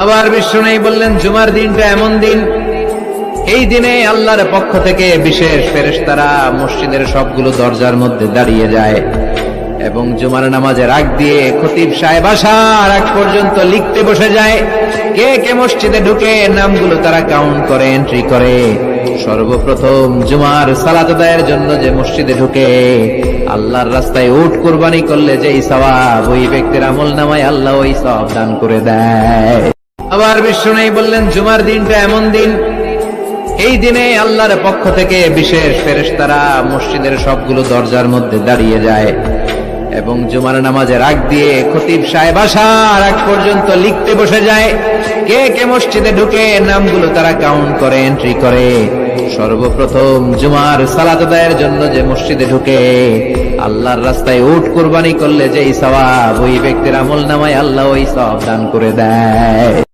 আবার বিশ্বনবী বললেন, জুমার দিনটা এমন দিন, এই দিনে আল্লাহর পক্ষ থেকে বিশেষ ফেরেশতারা মসজিদের সবগুলো দরজার মধ্যে দাঁড়িয়ে যায় এবং জুমার নামাজের আগ দিয়ে খতিব সাহেব আসার আগ পর্যন্ত লিখতে বসে যায়। কে কে মসজিদে ঢুকে নামগুলো তারা কাউন্ট করে, এন্ট্রি করে। সর্বপ্রথম জুমার সালাত আদায়ের জন্য যে মসজিদে ঢুকে আল্লাহর রাস্তায় উট কুরবানি করলে যেই সওয়াব, ওই ব্যক্তির আমলনামায় আল্লাহ ওই সওয়াব দান করে দেয়। আবার বিশ্বনবী বললেন, জুমার দিনটা এমন দিন, এই দিনে আল্লাহর পক্ষ থেকে বিশেষ ফেরেশতারা মসজিদের সবগুলো দরজার মধ্যে দাঁড়িয়ে যায় এবং জুমার নামাজের আগ দিয়ে খতিব সাহেব আসার আগ পর্যন্ত লিখতে বসে যায়। কে কে মসজিদে ঢুকে নামগুলো তারা কাউন্ট করে, এন্ট্রি করে। সর্বপ্রথম জুমার সালাত আদায়ের জন্য যে মসজিদে ঢুকে আল্লাহর রাস্তায় উট কুরবানি করলে যেই সওয়াব, ওই ব্যক্তির আমলনামায় আল্লাহ ওই সওয়াব দান করে দেয়।